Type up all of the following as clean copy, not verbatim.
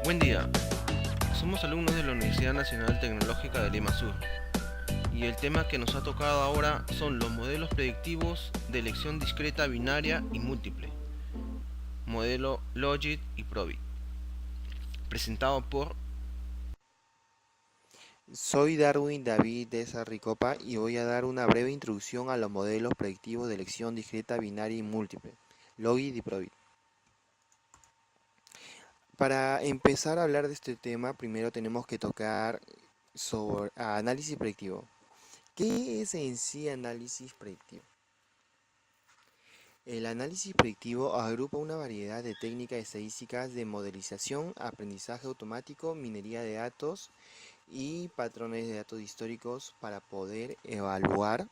Buen día, somos alumnos de la Universidad Nacional Tecnológica de Lima Sur y el tema que nos ha tocado ahora son los modelos predictivos de elección discreta binaria y múltiple, modelo Logit y Probit, presentado por... Soy Darwin David de Sarricopa y voy a dar una breve introducción a los modelos predictivos de elección discreta binaria y múltiple, Logit y Probit. Para empezar a hablar de este tema, primero tenemos que tocar sobre análisis predictivo. ¿Qué es en sí análisis predictivo? El análisis predictivo agrupa una variedad de técnicas estadísticas de modelización, aprendizaje automático, minería de datos y patrones de datos históricos para poder evaluar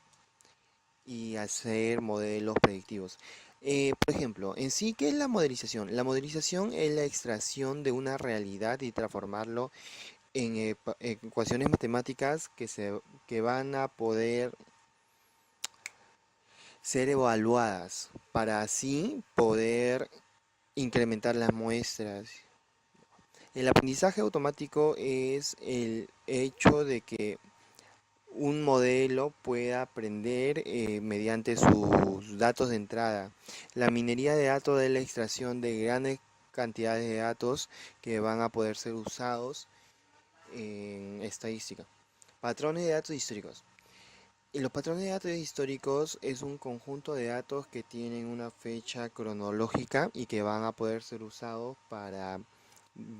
y hacer modelos predictivos. Por ejemplo, en sí, ¿qué es la modelización? La modelización es la extracción de una realidad y transformarlo en ecuaciones matemáticas que van a poder ser evaluadas para así poder incrementar las muestras. El aprendizaje automático es el hecho de que un modelo pueda aprender mediante sus datos de entrada. La minería de datos es la extracción de grandes cantidades de datos que van a poder ser usados en estadística. Patrones de datos históricos. Y los patrones de datos históricos es un conjunto de datos que tienen una fecha cronológica y que van a poder ser usados para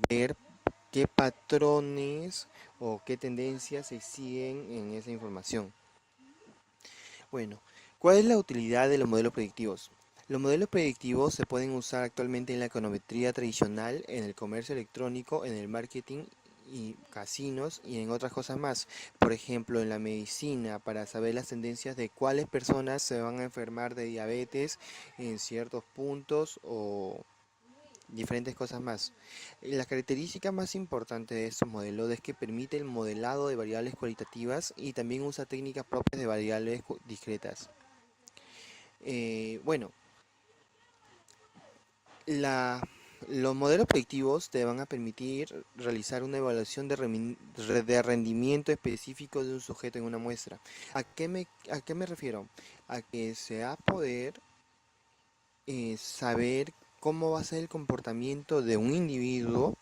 ver qué patrones o qué tendencias se siguen en esa información. Bueno, ¿cuál es la utilidad de los modelos predictivos? Los modelos predictivos se pueden usar actualmente en la econometría tradicional, en el comercio electrónico, en el marketing y casinos y en otras cosas más. Por ejemplo, en la medicina, para saber las tendencias de cuáles personas se van a enfermar de diabetes en ciertos puntos o diferentes cosas más. La característica más importante de estos modelos es que permite el modelado de variables cualitativas y también usa técnicas propias de variables discretas. Bueno, la, los modelos predictivos te van a permitir realizar una evaluación de rendimiento específico de un sujeto en una muestra. A qué me refiero? A que se va a poder saber cómo va a ser el comportamiento de un individuo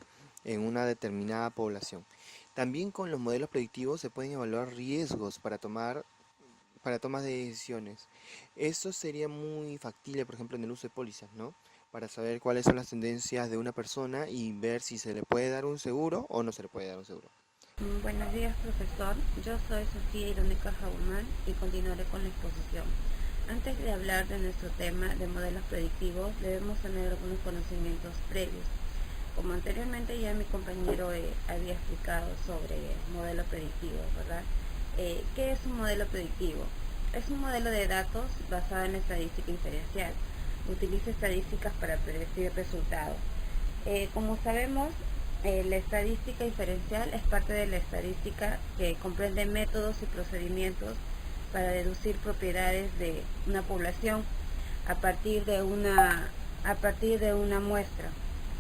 en una determinada población. También con los modelos predictivos se pueden evaluar riesgos para tomas de decisiones. Esto sería muy factible, por ejemplo, en el uso de pólizas, ¿no? Para saber cuáles son las tendencias de una persona y ver si se le puede dar un seguro o no se le puede dar un seguro. Buenos días, profesor. Yo soy Sofía Irónica Jaumán y continuaré con la exposición. Antes de hablar de nuestro tema de modelos predictivos, debemos tener algunos conocimientos previos. Como anteriormente ya mi compañero había explicado sobre modelos predictivos, ¿verdad? ¿Qué es un modelo predictivo? Es un modelo de datos basado en la estadística inferencial. Utiliza estadísticas para predecir resultados. Como sabemos, la estadística inferencial es parte de la estadística que comprende métodos y procedimientos para deducir propiedades de una población a partir de una muestra.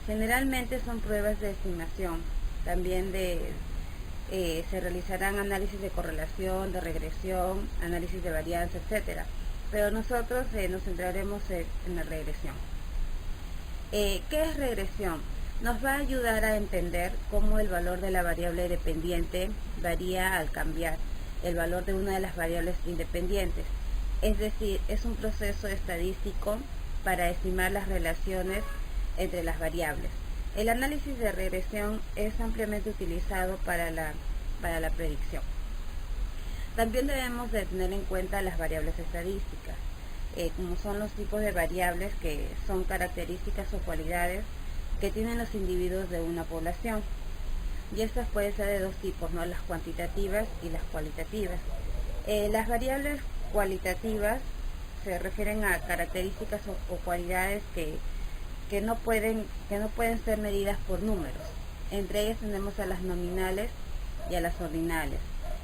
Generalmente son pruebas de estimación. También se realizarán análisis de correlación, de regresión, análisis de varianza, etcétera. Pero nosotros nos centraremos en la regresión. ¿Qué es regresión? Nos va a ayudar a entender cómo el valor de la variable dependiente varía al cambiar el valor de una de las variables independientes. Es decir, es un proceso estadístico para estimar las relaciones entre las variables. El análisis de regresión es ampliamente utilizado para la predicción. También debemos de tener en cuenta las variables estadísticas, como son los tipos de variables que son características o cualidades que tienen los individuos de una población. Y estas pueden ser de dos tipos, ¿no? Las cuantitativas y las cualitativas. Las variables cualitativas se refieren a características o cualidades que no pueden ser medidas por números. Entre ellas tenemos a las nominales y a las ordinales.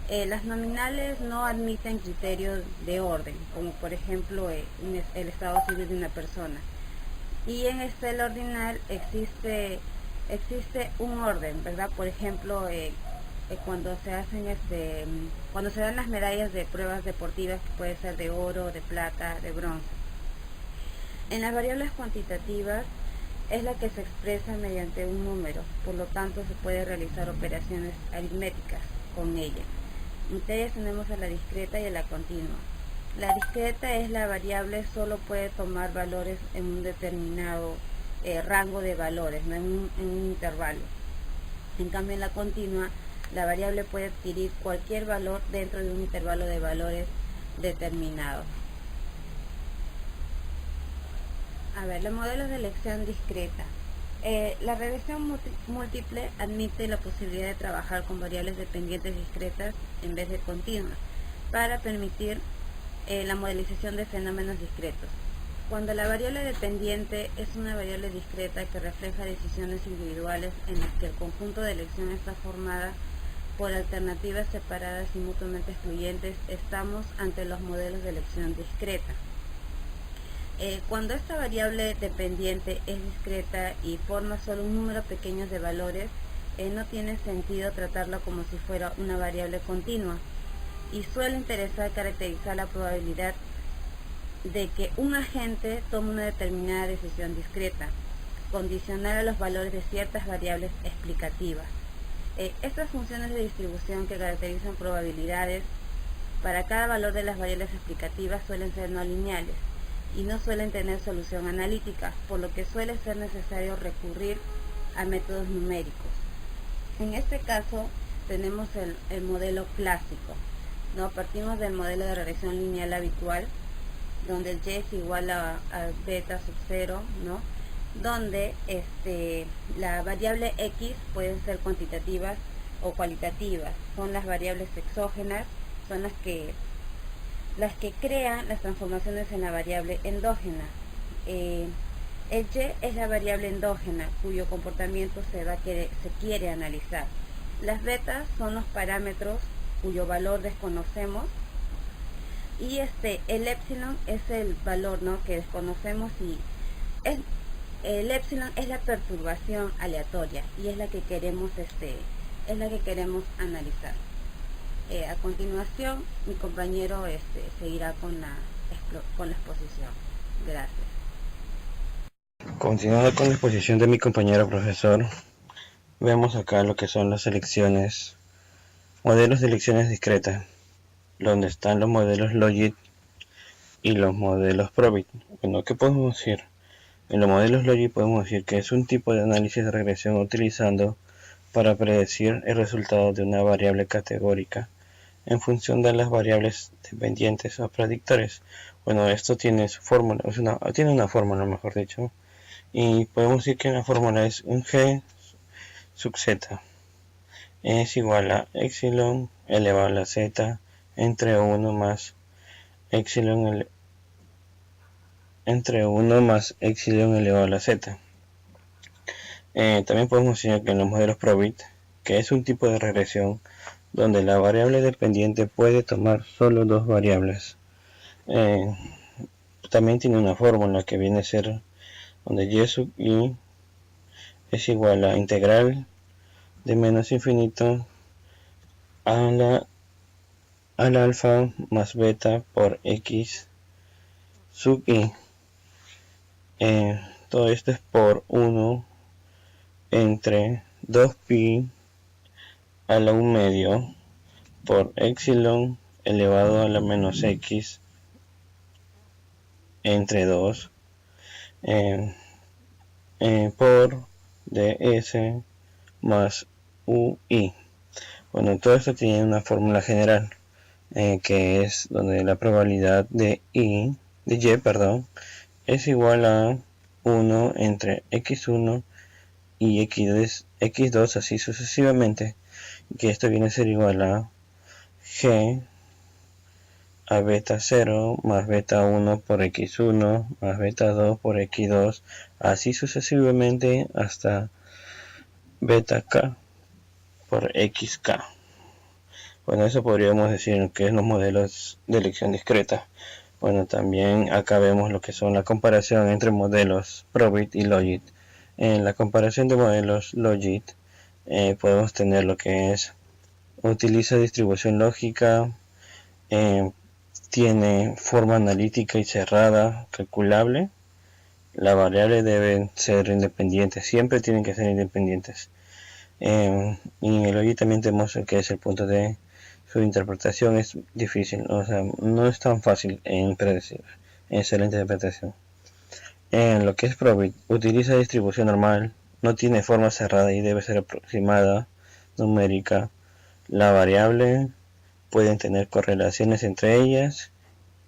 Las nominales no admiten criterios de orden, como por ejemplo el estado civil de una persona. Y en el ordinal existe existe un orden, ¿verdad? Por ejemplo, cuando se hacen cuando se dan las medallas de pruebas deportivas, que puede ser de oro, de plata, de bronce. En las variables cuantitativas es la que se expresa mediante un número, por lo tanto se puede realizar operaciones aritméticas con ella. Entre ellas tenemos a la discreta y a la continua. La discreta es la variable, solo puede tomar valores en un determinado rango de valores, no en un intervalo. En cambio, en la continua, la variable puede adquirir cualquier valor dentro de un intervalo de valores determinado. A ver, los modelos de elección discreta. La regresión múltiple admite la posibilidad de trabajar con variables dependientes discretas en vez de continuas, para permitir la modelización de fenómenos discretos. Cuando la variable dependiente es una variable discreta que refleja decisiones individuales en las que el conjunto de elección está formada por alternativas separadas y mutuamente excluyentes, estamos ante los modelos de elección discreta. Cuando esta variable dependiente es discreta y forma solo un número pequeño de valores, no tiene sentido tratarla como si fuera una variable continua, y suele interesar caracterizar la probabilidad de que un agente tome una determinada decisión discreta, condicional a los valores de ciertas variables explicativas. Estas funciones de distribución que caracterizan probabilidades para cada valor de las variables explicativas suelen ser no lineales y no suelen tener solución analítica, por lo que suele ser necesario recurrir a métodos numéricos. En este caso tenemos el modelo clásico, ¿no? Partimos del modelo de regresión lineal habitual, donde el y es igual a beta sub 0, ¿no? Donde la variable x pueden ser cuantitativas o cualitativas, son las variables exógenas, son las que crean las transformaciones en la variable endógena. El y es la variable endógena cuyo comportamiento se quiere analizar. Las betas son los parámetros cuyo valor desconocemos, y el epsilon es el valor, ¿no?, que desconocemos, y el epsilon es la perturbación aleatoria y es la que queremos analizar. A continuación, mi compañero seguirá con la exposición. Gracias. Continuando con la exposición de mi compañero profesor, vemos acá lo que son las elecciones, modelos de elecciones discretas, donde están los modelos Logit y los modelos Probit. Bueno, ¿qué podemos decir? En los modelos Logit podemos decir que es un tipo de análisis de regresión utilizando para predecir el resultado de una variable categórica en función de las variables dependientes o predictores. Bueno, esto tiene su fórmula, tiene una fórmula, mejor dicho, y podemos decir que la fórmula es un g sub z es igual a epsilon elevado a la z entre 1 más epsilon elevado a la z. También podemos decir que en los modelos Probit, que es un tipo de regresión donde la variable dependiente puede tomar solo dos variables, también tiene una fórmula que viene a ser donde y sub i es igual a integral de menos infinito al alfa más beta por x sub i. Todo esto es por 1 entre 2pi a la 1 medio por epsilon elevado a la menos x entre 2 por ds más ui. Bueno, todo esto tiene una fórmula general, que es donde la probabilidad de y es igual a 1 entre x1 y x2 así sucesivamente, que esto viene a ser igual a g a beta 0 más beta 1 por x1 más beta 2 por x2 así sucesivamente hasta beta k por xk. Bueno, eso podríamos decir que es los modelos de elección discreta. Bueno, también acá vemos lo que son la comparación entre modelos Probit y Logit. En la comparación de modelos Logit, podemos tener lo que es, utiliza distribución lógica, eh, tiene forma analítica y cerrada, calculable. Las variables deben ser independientes, siempre tienen que ser independientes. Y en el Logit también tenemos el que es el punto de su interpretación es difícil, o sea, no es tan fácil en predecir, en hacer la interpretación. En lo que es Probit, utiliza distribución normal, no tiene forma cerrada y debe ser aproximada, numérica. La variable pueden tener correlaciones entre ellas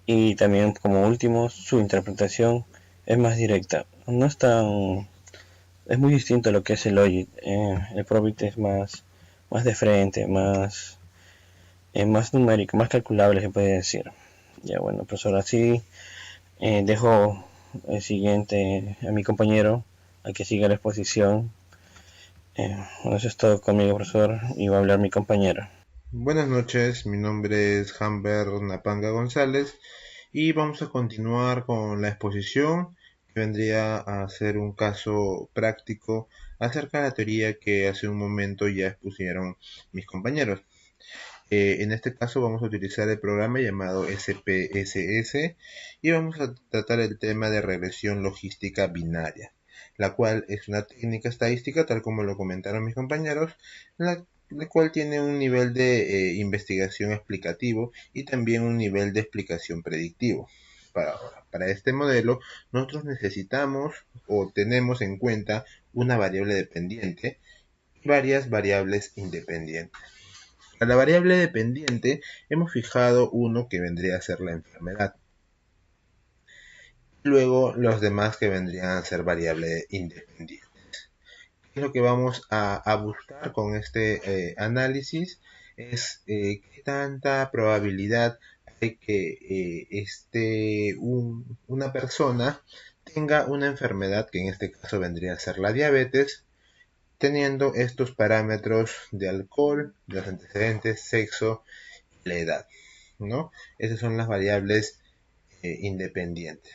y también como último su interpretación es más directa. No es tan, es muy distinto a lo que es el Logit. El Probit es más de frente, más numérico, más calculable se puede decir. Ya bueno, profesor, así dejo el siguiente a mi compañero a que siga la exposición. Eso es todo conmigo, profesor, y va a hablar mi compañero. Buenas noches, mi nombre es Hamber Napanga González y vamos a continuar con la exposición que vendría a ser un caso práctico acerca de la teoría que hace un momento ya expusieron mis compañeros. En este caso vamos a utilizar el programa llamado SPSS y vamos a tratar el tema de regresión logística binaria, la cual es una técnica estadística, tal como lo comentaron mis compañeros, la cual tiene un nivel de investigación explicativo y también un nivel de explicación predictivo. Para este modelo, nosotros necesitamos o tenemos en cuenta una variable dependiente y varias variables independientes. A la variable dependiente hemos fijado uno que vendría a ser la enfermedad. Luego los demás que vendrían a ser variables independientes. ¿Qué es lo que vamos a buscar con este análisis? Es qué tanta probabilidad hay que una persona tenga una enfermedad, que en este caso vendría a ser la diabetes, teniendo estos parámetros de alcohol, los antecedentes, sexo y la edad, ¿no? Esas son las variables independientes.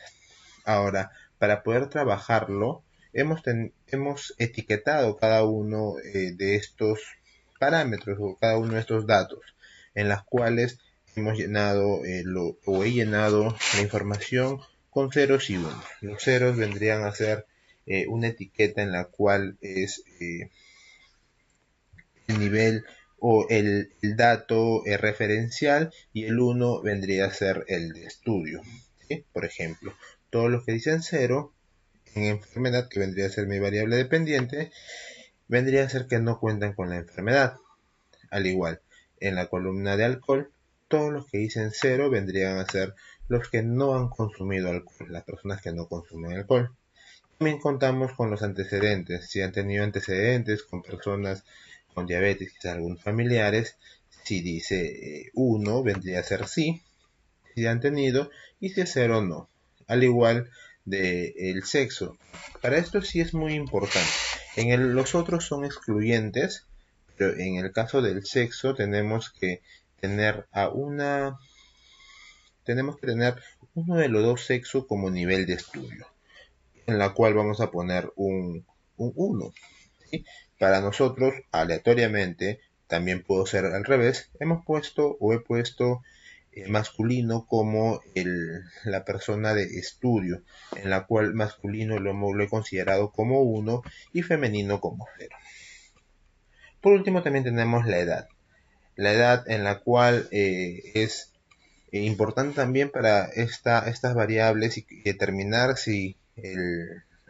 Ahora, para poder trabajarlo, hemos etiquetado cada uno de estos parámetros o cada uno de estos datos, en las cuales hemos llenado he llenado la información con ceros y unos. Los ceros vendrían a ser una etiqueta en la cual es el nivel o el dato referencial y el 1 vendría a ser el de estudio, ¿sí? Por ejemplo, todos los que dicen 0 en enfermedad, que vendría a ser mi variable dependiente, vendría a ser que no cuentan con la enfermedad. Al igual, en la columna de alcohol, todos los que dicen 0 vendrían a ser los que no han consumido alcohol, las personas que no consumen alcohol. También contamos con los antecedentes, si han tenido antecedentes con personas con diabetes, quizás algunos familiares. Si dice 1 vendría a ser sí, si han tenido, y si es 0 no. Al igual del sexo. Para esto sí es muy importante. Los otros son excluyentes, pero en el caso del sexo tenemos que tener uno de los dos sexos como nivel de estudio, en la cual vamos a poner un 1. ¿Sí? Para nosotros, aleatoriamente, también puedo ser al revés, he puesto masculino como la persona de estudio, en la cual masculino lo he considerado como 1 y femenino como 0. Por último también tenemos la edad en la cual es importante también para estas variables y determinar si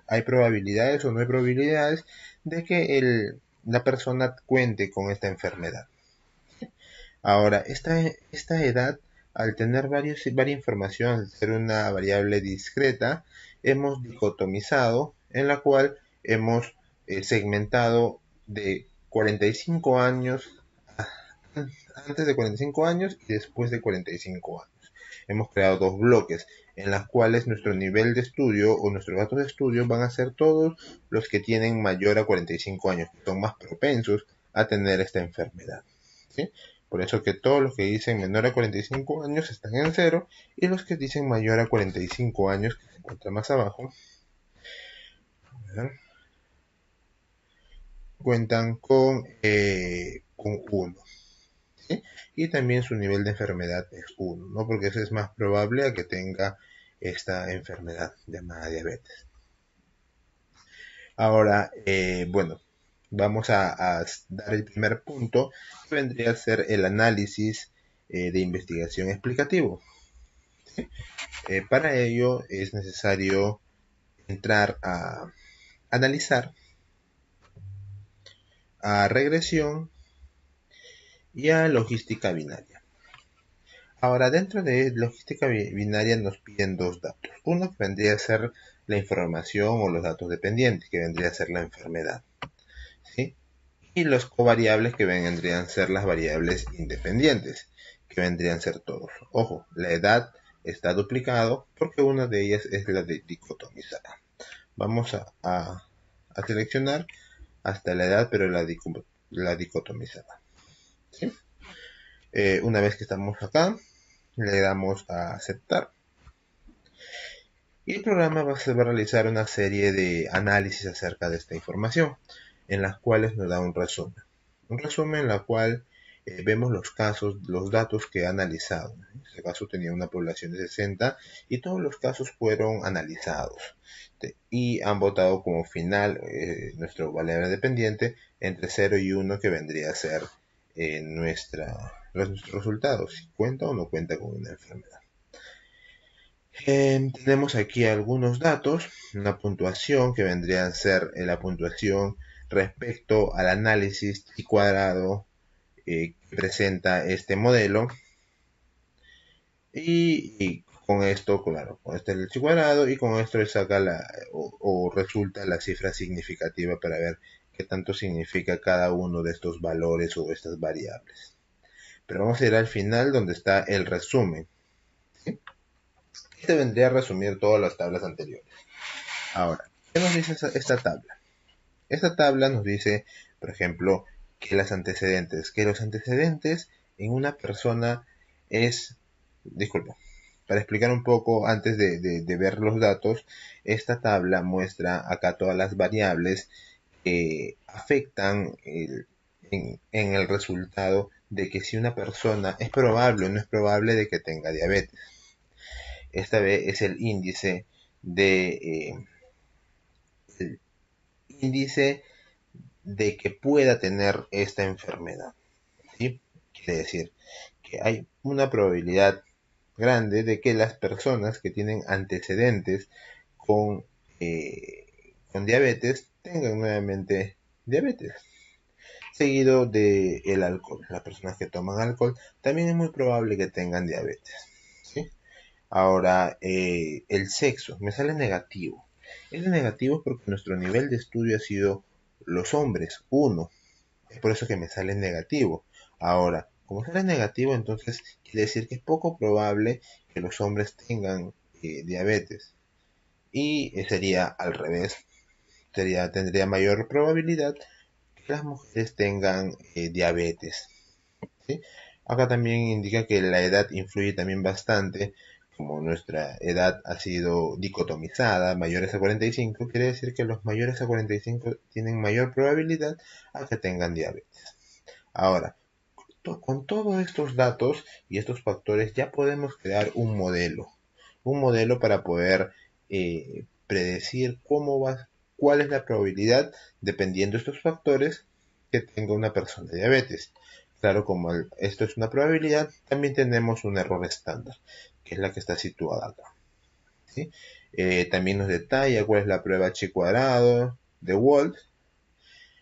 hay probabilidades o no hay probabilidades de que la persona cuente con esta enfermedad. Ahora, esta edad, al tener varias información, al ser una variable discreta, hemos dicotomizado, en la cual hemos segmentado de 45 años, antes de 45 años y después de 45 años. Hemos creado dos bloques en los cuales nuestro nivel de estudio o nuestros datos de estudio van a ser todos los que tienen mayor a 45 años, que son más propensos a tener esta enfermedad, ¿sí? Por eso que todos los que dicen menor a 45 años están en 0 y los que dicen mayor a 45 años, que se encuentran más abajo, cuentan con 1. ¿Sí? Y también su nivel de enfermedad es 1, ¿no? Porque eso es más probable a que tenga esta enfermedad llamada diabetes. Ahora, bueno, vamos a dar el primer punto, que vendría a ser el análisis de investigación explicativo. ¿Sí? Para ello es necesario entrar a analizar, a regresión y a logística binaria. Ahora, dentro de logística binaria nos piden 2 datos. Uno que vendría a ser la información o los datos dependientes, que vendría a ser la enfermedad. ¿Sí? Y los covariables, que vendrían a ser las variables independientes, que vendrían a ser todos. Ojo, la edad está duplicado porque una de ellas es la de dicotomizada. Vamos a seleccionar hasta la edad, pero la dicotomizada. ¿Sí? Una vez que estamos acá, le damos a aceptar. Y el programa va a realizar una serie de análisis acerca de esta información, en las cuales nos da un resumen. Un resumen en la cual vemos los casos, los datos que ha analizado. En este caso tenía una población de 60 y todos los casos fueron analizados. Y han votado como final nuestro variable dependiente entre 0 y 1, que vendría a ser nuestros resultados, si cuenta o no cuenta con una enfermedad. Tenemos aquí algunos datos, una puntuación que vendría a ser la puntuación respecto al análisis chi cuadrado que presenta este modelo, y con esto, claro, con este es el chi cuadrado, y con esto le saca o resulta la cifra significativa para ver qué tanto significa cada uno de estos valores o estas variables. Pero vamos a ir al final donde está el resumen. ¿Sí? Este vendría a resumir todas las tablas anteriores. Ahora, ¿qué nos dice esta tabla? Esta tabla nos dice, por ejemplo, que los antecedentes en una persona es, disculpa, para explicar un poco antes de ver los datos, esta tabla muestra acá todas las variables que afectan en el resultado de que si una persona es probable o no es probable de que tenga diabetes. Esta vez es el índice de que pueda tener esta enfermedad. ¿Sí? Quiere decir que hay una probabilidad grande de que las personas que tienen antecedentes con diabetes tengan nuevamente diabetes. Seguido del alcohol. Las personas que toman alcohol también es muy probable que tengan diabetes. ¿Sí? Ahora, el sexo me sale negativo. Es negativo porque nuestro nivel de estudio ha sido los hombres, 1. Es por eso que me sale negativo. Ahora, como sale negativo, entonces quiere decir que es poco probable que los hombres tengan diabetes. Y sería al revés. Tendría mayor probabilidad que las mujeres tengan diabetes. ¿Sí? Acá también indica que la edad influye también bastante. Como nuestra edad ha sido dicotomizada, mayores a 45, quiere decir que los mayores a 45 tienen mayor probabilidad a que tengan diabetes. Ahora, con todos estos datos y estos factores ya podemos crear un modelo para poder predecir cuál es la probabilidad, dependiendo de estos factores, que tenga una persona de diabetes. Claro, como esto es una probabilidad, también tenemos un error estándar, que es la que está situada acá. ¿Sí? También nos detalla cuál es la prueba chi cuadrado de Wald,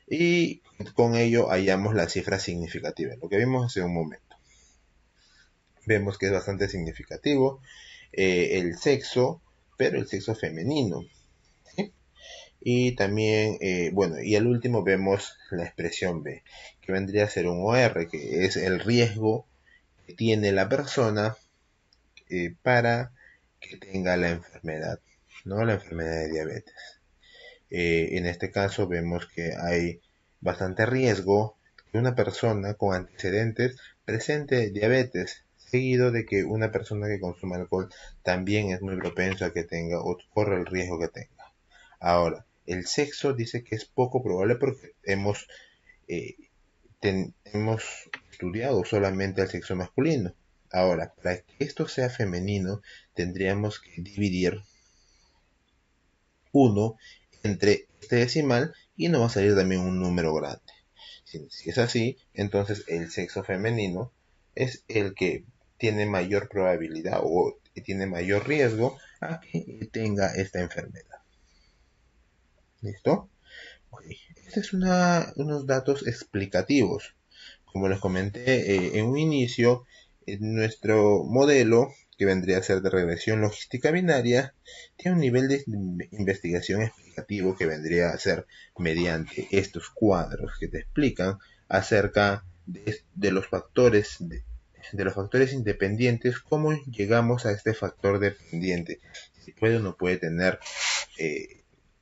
y con ello hallamos la cifra significativa, lo que vimos hace un momento. Vemos que es bastante significativo el sexo, pero el sexo femenino. ¿Sí? Y también, y al último vemos la expresión B, que vendría a ser un OR, que es el riesgo que tiene la persona para que tenga la enfermedad, ¿no? La enfermedad de diabetes. En este caso vemos que hay bastante riesgo que una persona con antecedentes presente diabetes, seguido de que una persona que consume alcohol también es muy propenso a que tenga o corre el riesgo que tenga. Ahora, el sexo dice que es poco probable porque eh, hemos estudiado solamente el sexo masculino. Ahora, para que esto sea femenino, tendríamos que dividir 1 entre este decimal y nos va a salir también un número grande. Si es así, entonces el sexo femenino es el que tiene mayor probabilidad o tiene mayor riesgo a que tenga esta enfermedad. ¿Listo? Okay. Estos son unos datos explicativos. Como les comenté en un inicio, nuestro modelo, que vendría a ser de regresión logística binaria, tiene un nivel de investigación explicativo que vendría a ser mediante estos cuadros que te explican acerca de los factores de los factores independientes, cómo llegamos a este factor dependiente, si puede o no puede tener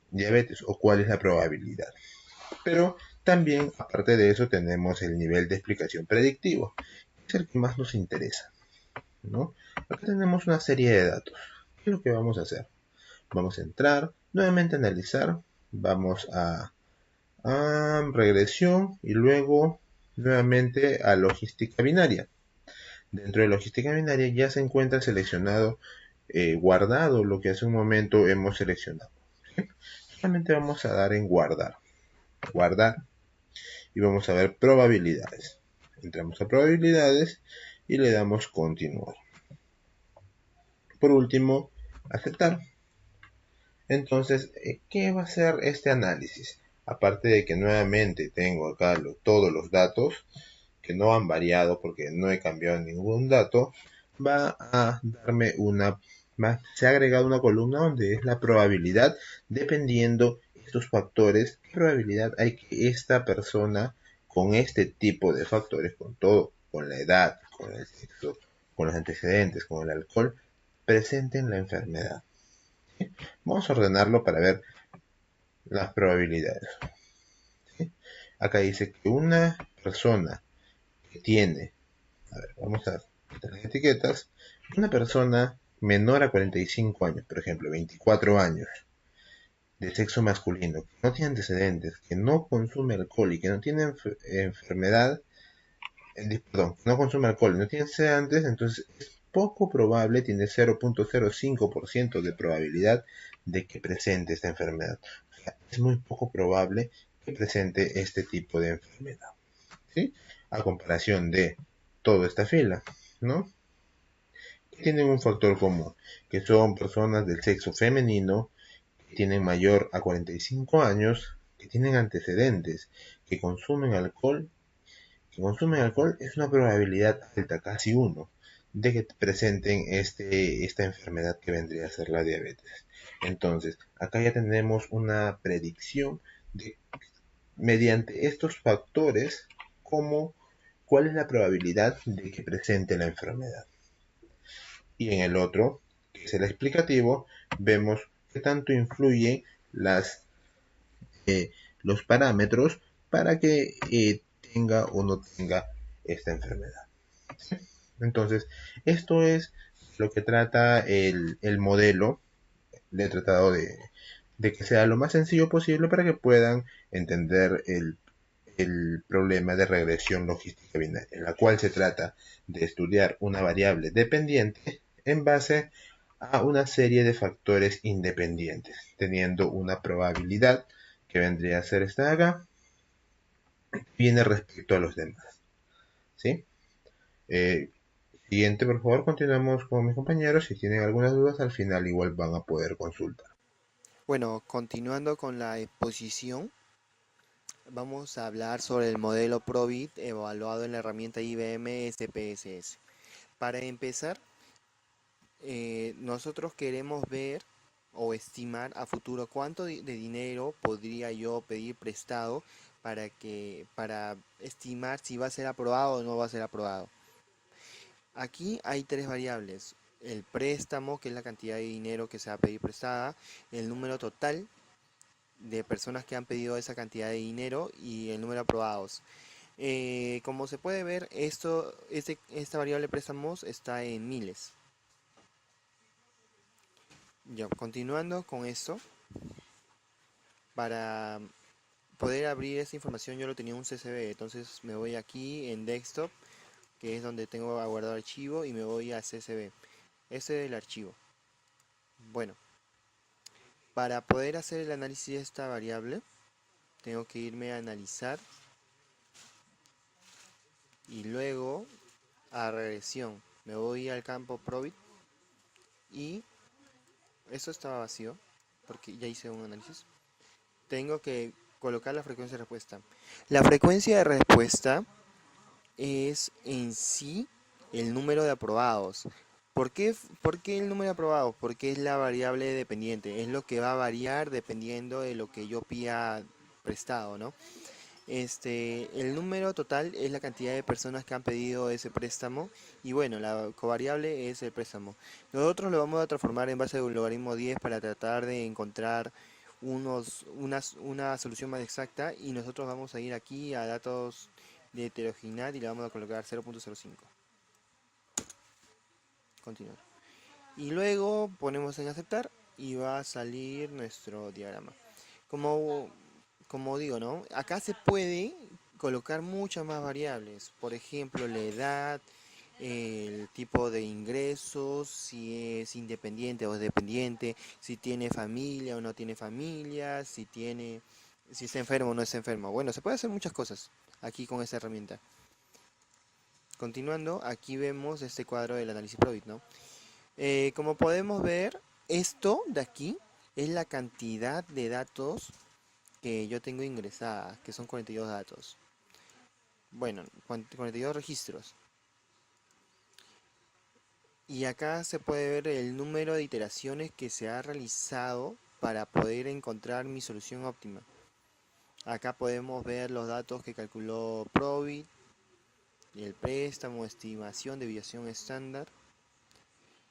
diabetes o cuál es la probabilidad. Pero también, aparte de eso, tenemos el nivel de explicación predictivo, que es el que más nos interesa, ¿no? Acá tenemos una serie de datos. ¿Qué es lo que vamos a hacer? Vamos a entrar, nuevamente a analizar, vamos a regresión y luego nuevamente a logística binaria. Dentro de logística binaria ya se encuentra seleccionado, guardado lo que hace un momento hemos seleccionado. ¿Sí? Solamente vamos a dar en guardar y vamos a ver probabilidades. Entramos a probabilidades y le damos continuar. Por último, aceptar. Entonces, ¿qué va a ser este análisis? Aparte de que nuevamente tengo acá todos los datos que no han variado porque no he cambiado ningún dato, va a darme se ha agregado una columna donde es la probabilidad, dependiendo estos factores, qué probabilidad hay que esta persona con este tipo de factores, con todo, con la edad, con el sexo, con los antecedentes, con el alcohol, presenten la enfermedad. ¿Sí? Vamos a ordenarlo para ver las probabilidades. ¿Sí? Acá dice que una persona que tiene, vamos a quitar las etiquetas, una persona menor a 45 años, por ejemplo, 24 años, de sexo masculino, que no tiene antecedentes, que no consume alcohol y que no tiene enfermedad, perdón, no consume alcohol y no tiene antecedentes, entonces es poco probable, tiene 0.05% de probabilidad de que presente esta enfermedad. O sea, es muy poco probable que presente este tipo de enfermedad, ¿sí? A comparación de toda esta fila, ¿no? Tienen un factor común, que son personas del sexo femenino, que tienen mayor a 45 años, que tienen antecedentes, que consumen alcohol. Que consumen alcohol es una probabilidad alta, casi 1, de que presenten esta enfermedad que vendría a ser la diabetes. Entonces, acá ya tenemos una predicción de, mediante estos factores, cuál es la probabilidad de que presente la enfermedad. Y en el otro, que es el explicativo, vemos qué tanto influyen los parámetros para que tenga o no tenga esta enfermedad. ¿Sí? Entonces, esto es lo que trata el modelo. Le he tratado de que sea lo más sencillo posible para que puedan entender el problema de regresión logística binaria, en la cual se trata de estudiar una variable dependiente en base a una serie de factores independientes, teniendo una probabilidad que vendría a ser esta de acá, viene respecto a los demás. ¿Sí? Siguiente, por favor, continuamos con mis compañeros. Si tienen algunas dudas, al final igual van a poder consultar. Bueno, continuando con la exposición, vamos a hablar sobre el modelo PROBIT evaluado en la herramienta IBM SPSS. Para empezar, nosotros queremos ver o estimar a futuro cuánto de dinero podría yo pedir prestado para estimar si va a ser aprobado o no va a ser aprobado. Aquí hay 3 variables: el préstamo, que es la cantidad de dinero que se va a pedir prestada, el número total de personas que han pedido esa cantidad de dinero y el número de aprobados. Como se puede ver, esta variable préstamos está en miles. Ya, continuando con esto, para poder abrir esta información yo lo tenía en un CSV, entonces me voy aquí en desktop, que es donde tengo guardado archivo, y me voy a CSV. Ese es el archivo. Bueno, para poder hacer el análisis de esta variable, tengo que irme a analizar y luego a regresión. Me voy al campo Probit y esto estaba vacío porque ya hice un análisis. Tengo que colocar la frecuencia de respuesta. La frecuencia de respuesta es en sí el número de aprobados. ¿Por qué el número de aprobados? Porque es la variable dependiente, es lo que va a variar dependiendo de lo que yo pida prestado, ¿no? El número total es la cantidad de personas que han pedido ese préstamo y bueno, la covariable es el préstamo. Nosotros lo vamos a transformar en base de un logaritmo 10 para tratar de encontrar una solución más exacta, y nosotros vamos a ir aquí a datos de heterogeneidad y le vamos a colocar 0.05. Continuar. Y luego ponemos en aceptar y va a salir nuestro diagrama. Como digo, ¿no? Acá se puede colocar muchas más variables. Por ejemplo, la edad, el tipo de ingresos, si es independiente o dependiente, si tiene familia o no tiene familia, si está enfermo o no está enfermo. Bueno, se puede hacer muchas cosas aquí con esta herramienta. Continuando, aquí vemos este cuadro del análisis Probit, ¿no? Como podemos ver, esto de aquí es la cantidad de datos que yo tengo ingresada, que son 42 datos. Bueno, 42 registros. Y acá se puede ver el número de iteraciones que se ha realizado para poder encontrar mi solución óptima. Acá podemos ver los datos que calculó Probit, el préstamo, estimación, desviación estándar.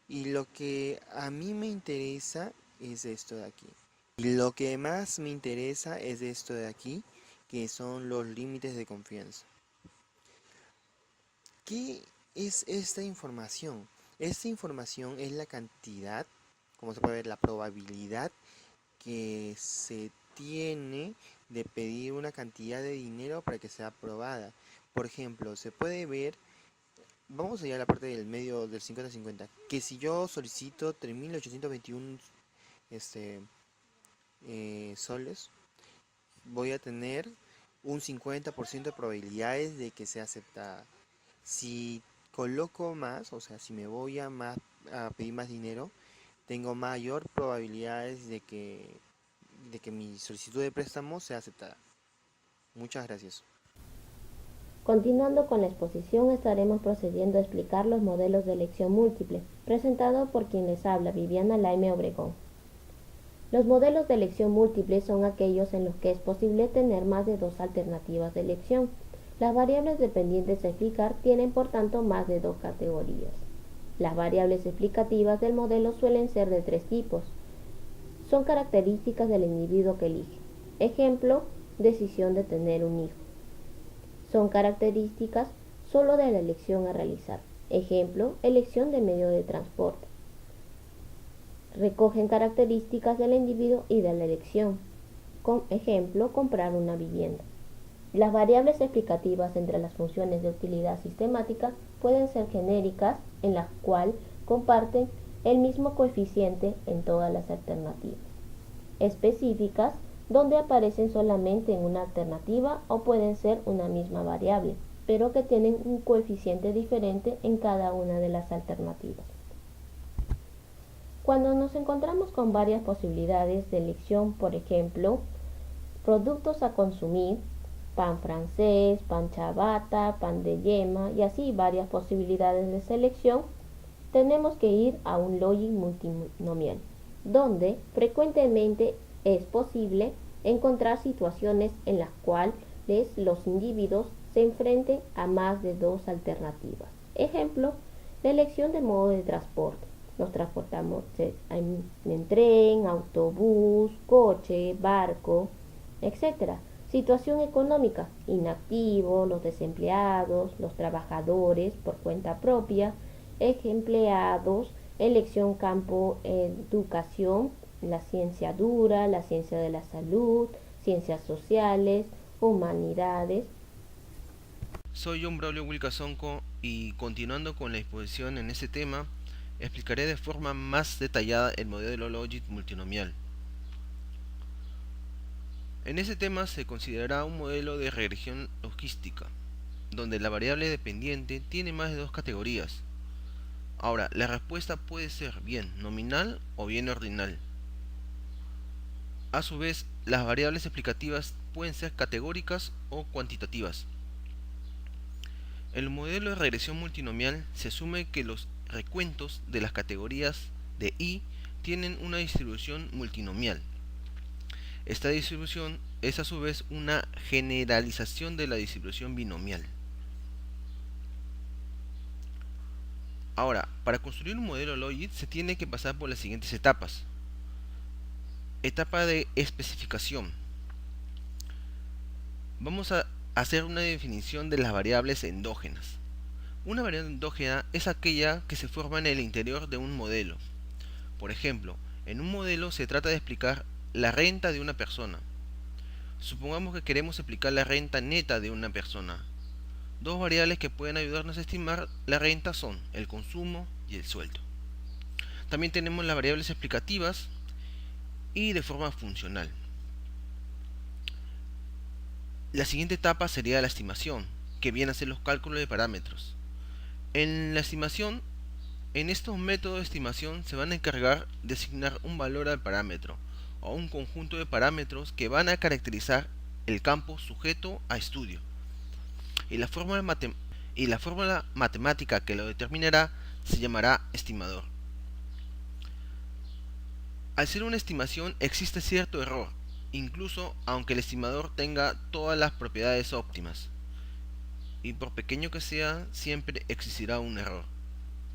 Y lo que a mí me interesa es esto de aquí. Y lo que más me interesa es esto de aquí, que son los límites de confianza. ¿Qué es esta información? Esta información es la cantidad, como se puede ver, la probabilidad que se tiene de pedir una cantidad de dinero para que sea aprobada. Por ejemplo, se puede ver, vamos a ir a la parte del medio del 50-50, que si yo solicito 3.821 soles, voy a tener un 50% de probabilidades de que sea aceptada. Si coloco más, o sea, si me voy a pedir más dinero, tengo mayor probabilidades de que mi solicitud de préstamo sea aceptada. Muchas gracias. Continuando con la exposición, estaremos procediendo a explicar los modelos de elección múltiple, presentado por quien les habla, Viviana Laime Obregón. Los modelos de elección múltiple son aquellos en los que es posible tener más de dos alternativas de elección. Las variables dependientes a explicar tienen por tanto más de dos categorías. Las variables explicativas del modelo suelen ser de tres tipos. Son características del individuo que elige. Ejemplo, decisión de tener un hijo. Son características solo de la elección a realizar. Ejemplo, elección de medio de transporte. Recogen características del individuo y de la elección. Ejemplo, comprar una vivienda. Las variables explicativas entre las funciones de utilidad sistemática pueden ser genéricas, en las cuales comparten el mismo coeficiente en todas las alternativas. Específicas, donde aparecen solamente en una alternativa o pueden ser una misma variable, pero que tienen un coeficiente diferente en cada una de las alternativas. Cuando nos encontramos con varias posibilidades de elección, por ejemplo, productos a consumir, pan francés, pan ciabatta, pan de yema y así varias posibilidades de selección, tenemos que ir a un logic multinomial, donde frecuentemente es posible encontrar situaciones en las cuales los individuos se enfrenten a más de dos alternativas. Ejemplo, la elección de modo de transporte. Nos transportamos en tren, autobús, coche, barco, etc. Situación económica, inactivos, los desempleados, los trabajadores por cuenta propia, empleados, elección campo educación, la ciencia dura, la ciencia de la salud, ciencias sociales, humanidades. Soy John Braulio Wilcasonco y continuando con la exposición en este tema, explicaré de forma más detallada el modelo Logit multinomial. En este tema se considerará un modelo de regresión logística, donde la variable dependiente tiene más de dos categorías. Ahora, la respuesta puede ser bien nominal o bien ordinal. A su vez, las variables explicativas pueden ser categóricas o cuantitativas. En el modelo de regresión multinomial se asume que los recuentos de las categorías de I tienen una distribución multinomial. Esta distribución es a su vez una generalización de la distribución binomial. Ahora, para construir un modelo Logit se tiene que pasar por las siguientes etapas. Etapa de especificación. Vamos a hacer una definición de las variables endógenas. Una variable endógena es aquella que se forma en el interior de un modelo. Por ejemplo, en un modelo se trata de explicar la renta de una persona. Supongamos que queremos explicar la renta neta de una persona. Dos variables que pueden ayudarnos a estimar la renta son el consumo y el sueldo. También tenemos las variables explicativas y de forma funcional. La siguiente etapa sería la estimación, que viene a ser los cálculos de parámetros. En la estimación, en estos métodos de estimación se van a encargar de asignar un valor al parámetro o un conjunto de parámetros que van a caracterizar el campo sujeto a estudio. Y la fórmula matemática que lo determinará se llamará estimador. Al ser una estimación existe cierto error, incluso aunque el estimador tenga todas las propiedades óptimas. Y por pequeño que sea, siempre existirá un error.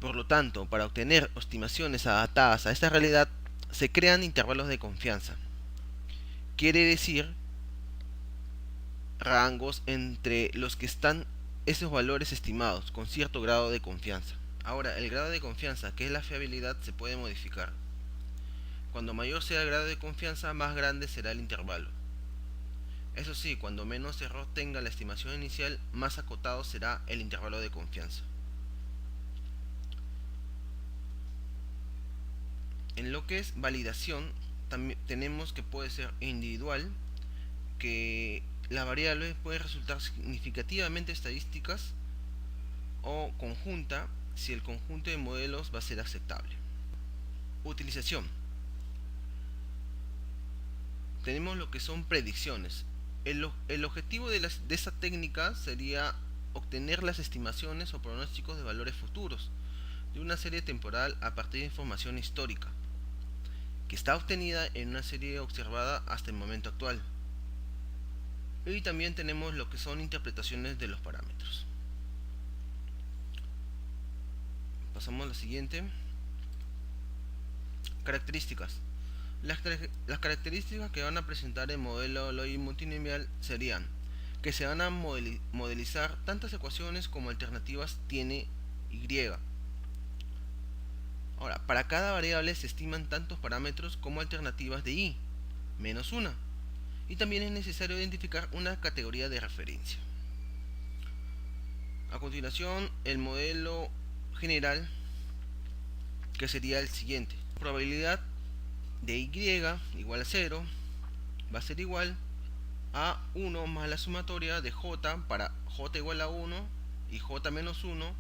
Por lo tanto, para obtener estimaciones adaptadas a esta realidad, se crean intervalos de confianza. Quiere decir rangos entre los que están esos valores estimados con cierto grado de confianza. Ahora, el grado de confianza, que es la fiabilidad, se puede modificar. Cuando mayor sea el grado de confianza, más grande será el intervalo. Eso sí, cuando menos error tenga la estimación inicial, más acotado será el intervalo de confianza. En lo que es validación, también tenemos que puede ser individual, que las variables pueden resultar significativamente estadísticas, o conjunta, si el conjunto de modelos va a ser aceptable. Utilización. Tenemos lo que son predicciones. El objetivo de esta técnica sería obtener las estimaciones o pronósticos de valores futuros de una serie temporal a partir de información histórica, que está obtenida en una serie observada hasta el momento actual. Y también tenemos lo que son interpretaciones de los parámetros. Pasamos a la siguiente. Características. Las características que van a presentar el modelo Logit multinomial serían que se van a modelizar tantas ecuaciones como alternativas tiene Y. Ahora, para cada variable se estiman tantos parámetros como alternativas de Y, menos una. Y también es necesario identificar una categoría de referencia. A continuación, el modelo general, que sería el siguiente. Probabilidad de Y igual a 0 va a ser igual a 1 más la sumatoria de J para J igual a 1 y J menos 1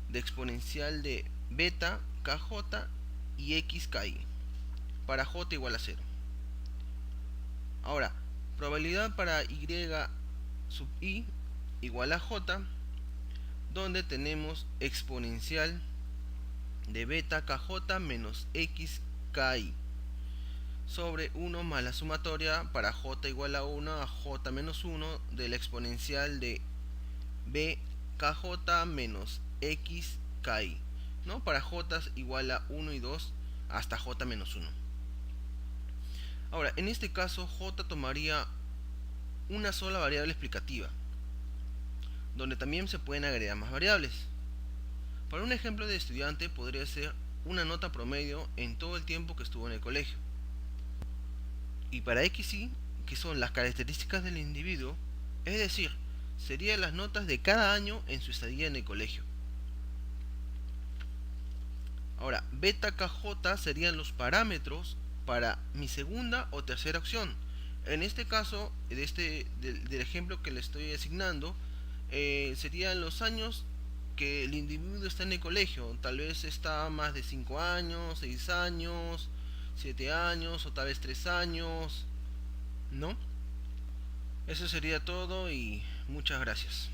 de exponencial de beta kj y x ki para J igual a 0. Ahora, probabilidad para Y sub I igual a J, donde tenemos exponencial de beta kj menos x ki sobre 1 más la sumatoria para j igual a 1 a j menos 1 de la exponencial de b kj menos x ki, ¿no? Para j igual a 1 y 2 hasta j menos 1. Ahora, en este caso j tomaría una sola variable explicativa, donde también se pueden agregar más variables. Para un ejemplo de estudiante podría ser una nota promedio en todo el tiempo que estuvo en el colegio. Y para XY, que son las características del individuo, es decir, serían las notas de cada año en su estadía en el colegio. Ahora, beta KJ serían los parámetros para mi segunda o tercera opción. En este caso, del ejemplo que le estoy asignando, serían los años que el individuo está en el colegio. Tal vez está más de 5 años, 6 años, 7 años o tal vez 3 años, ¿no? Eso sería todo y muchas gracias.